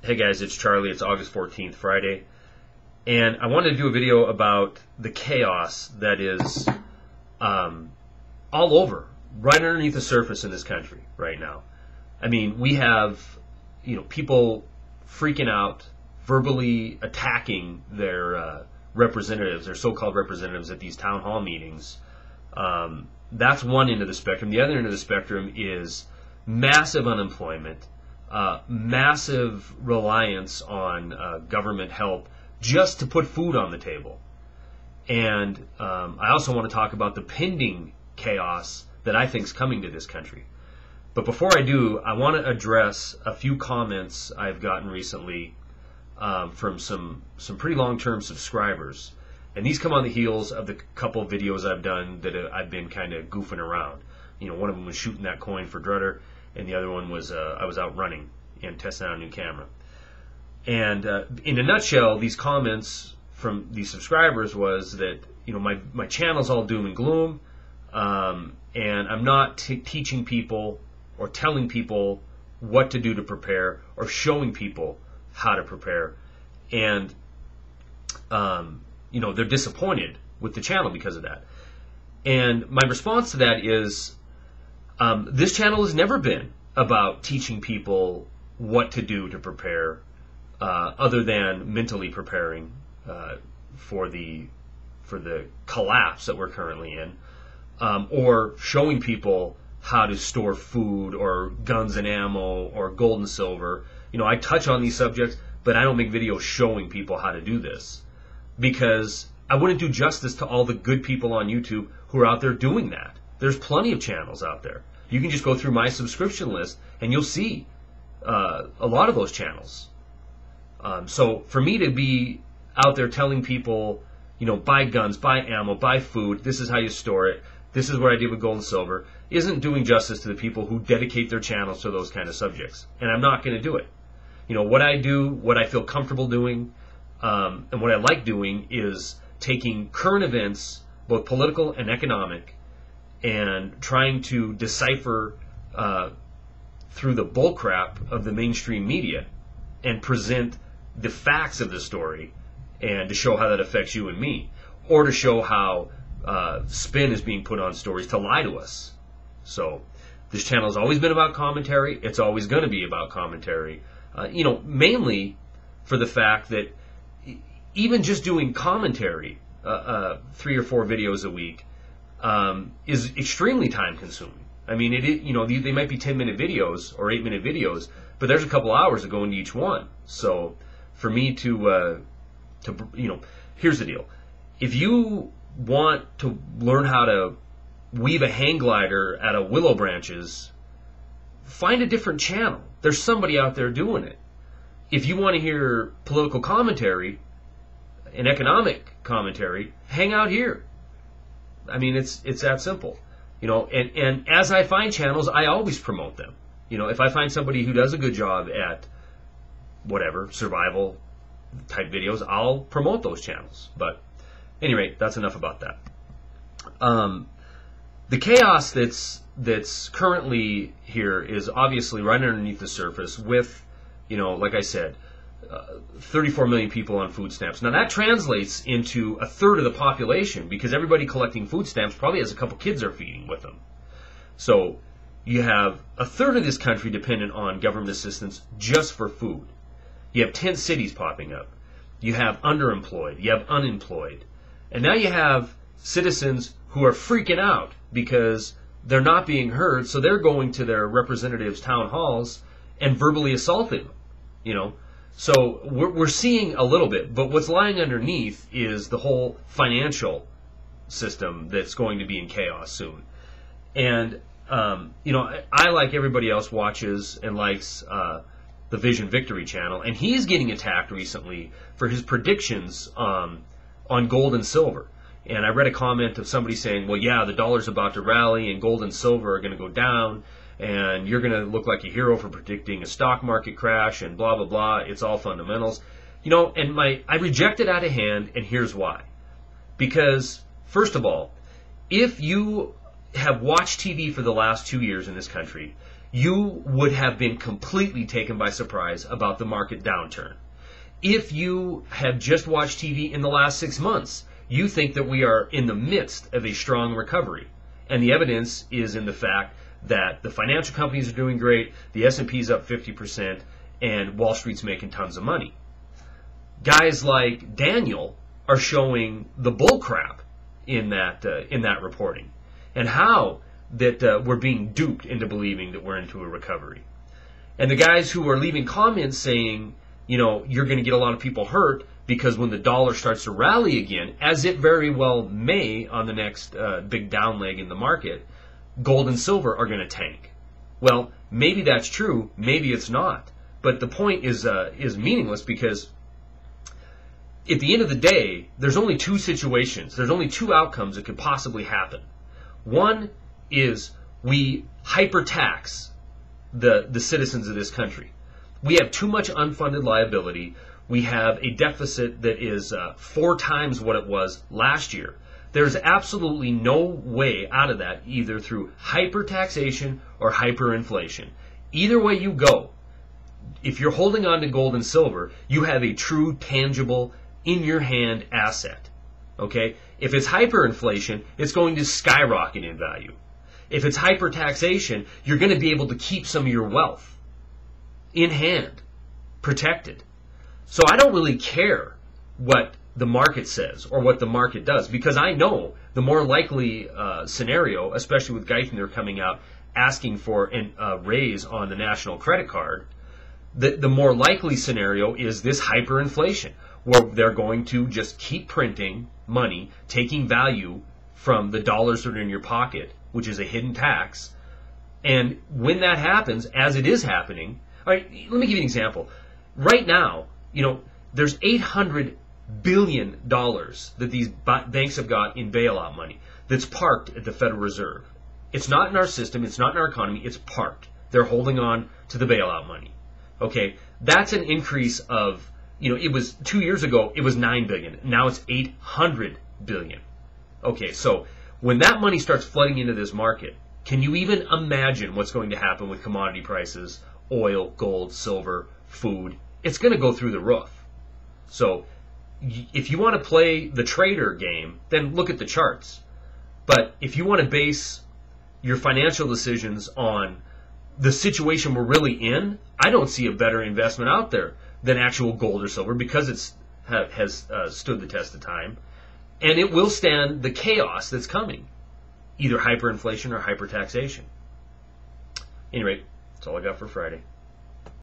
Hey guys, it's Charlie. It's August 14th, Friday. And I wanted to do a video about the chaos that is all over, right underneath the surface in this country right now. I mean, we have, people freaking out, verbally attacking their representatives, their so-called representatives at these town hall meetings. That's one end of the spectrum. The other end of the spectrum is massive unemployment, massive reliance on government help just to put food on the table. And I also want to talk about the pending chaos that I think is coming to this country. But before I do, I want to address a few comments I've gotten recently from some pretty long-term subscribers. And these come on the heels of the couple of videos I've done that I've been kind of goofing around. One of them was shooting that coin for Drutter, and the other one was I was out running and testing out a new camera. And in a nutshell, these comments from these subscribers was that my channel's all doom and gloom, and I'm not teaching people or telling people what to do to prepare or showing people how to prepare, and they're disappointed with the channel because of that. And my response to that is, this channel has never been about teaching people what to do to prepare, other than mentally preparing for the collapse that we're currently in, or showing people how to store food or guns and ammo or gold and silver. I touch on these subjects, but I don't make videos showing people how to do this, because I wouldn't do justice to all the good people on YouTube who are out there doing that. There's plenty of channels out there. You can just go through my subscription list and you'll see a lot of those channels. So for me to be out there telling people, buy guns, buy ammo, buy food, this is how you store it, this is what I did with gold and silver, isn't doing justice to the people who dedicate their channels to those kind of subjects. And I'm not going to do it. What I do, what I feel comfortable doing, and what I like doing is taking current events, both political and economic, and trying to decipher through the bullcrap of the mainstream media and present the facts of the story, and to show how that affects you and me, or to show how spin is being put on stories to lie to us. So this channel has always been about commentary. It's always going to be about commentary, mainly for the fact that even just doing commentary 3 or 4 videos a week is extremely time consuming. I mean, they might be 10-minute videos or 8-minute videos, but there's a couple hours that go into each one. So for me to here's the deal. If you want to learn how to weave a hang glider out of willow branches, find a different channel. There's somebody out there doing it. If you want to hear political commentary and economic commentary, hang out here. I mean, it's that simple. And as I find channels, I always promote them. If I find somebody who does a good job at whatever, survival type videos, I'll promote those channels. But at any rate, that's enough about that. The chaos that's currently here is obviously right underneath the surface with, like I said, 34 million people on food stamps. Now that translates into a third of the population, because everybody collecting food stamps probably has a couple kids they're feeding with them. So you have a third of this country dependent on government assistance just for food. You have 10 cities popping up. You have underemployed. You have unemployed. And now you have citizens who are freaking out because they're not being heard, so they're going to their representatives' town halls and verbally assaulting them. So we're seeing a little bit, but what's lying underneath is the whole financial system that's going to be in chaos soon. And I, like everybody else, watches and likes the Vision Victory channel, and he's getting attacked recently for his predictions on gold and silver. And I read a comment of somebody saying, well, yeah, the dollar's about to rally and gold and silver are going to go down, and you're going to look like a hero for predicting a stock market crash and blah, blah, blah. It's all fundamentals. And I reject it out of hand, and here's why. Because, first of all, if you have watched TV for the last 2 years in this country, you would have been completely taken by surprise about the market downturn. If you have just watched TV in the last 6 months, you think that we are in the midst of a strong recovery. And the evidence is in the fact that the financial companies are doing great, the S&P is up 50%, and Wall Street's making tons of money. Guys like Daniel are showing the bull crap in that reporting, and how that we're being duped into believing that we're into a recovery. And the guys who are leaving comments saying, you know, you're going to get a lot of people hurt because when the dollar starts to rally again, as it very well may on the next big down leg in the market, gold and silver are going to tank. Well, maybe that's true, maybe it's not. But the point is meaningless, because at the end of the day, there's only two situations, there's only two outcomes that could possibly happen. One is we hyper-tax the citizens of this country. We have too much unfunded liability. We have a deficit that is 4 times what it was last year. There's absolutely no way out of that, either through hyper-taxation or hyperinflation. Either way you go, if you're holding on to gold and silver, you have a true, tangible, in-your-hand asset. Okay? If it's hyperinflation, it's going to skyrocket in value. If it's hypertaxation, you're going to be able to keep some of your wealth in hand, protected. So I don't really care what the market says or what the market does, because I know the more likely scenario, especially with Geithner coming out asking for a raise on the national credit card, the more likely scenario is this hyperinflation, where they're going to just keep printing money, taking value from the dollars that are in your pocket, which is a hidden tax. And when that happens, as it is happening, all right, let me give you an example. Right now, you know, there's $800 billion that these banks have got in bailout money that's parked at the Federal Reserve. It's not in our system, it's not in our economy, it's parked. They're holding on to the bailout money. Okay, that's an increase of, you know, it was 2 years ago, it was $9 billion. Now it's $800 billion. Okay, so when that money starts flooding into this market, can you even imagine what's going to happen with commodity prices, oil, gold, silver, food? It's going to go through the roof. So if you want to play the trader game, then look at the charts. But if you want to base your financial decisions on the situation we're really in, I don't see a better investment out there than actual gold or silver, because it has stood the test of time, and it will stand the chaos that's coming, either hyperinflation or hypertaxation. Anyway, that's all I got for Friday.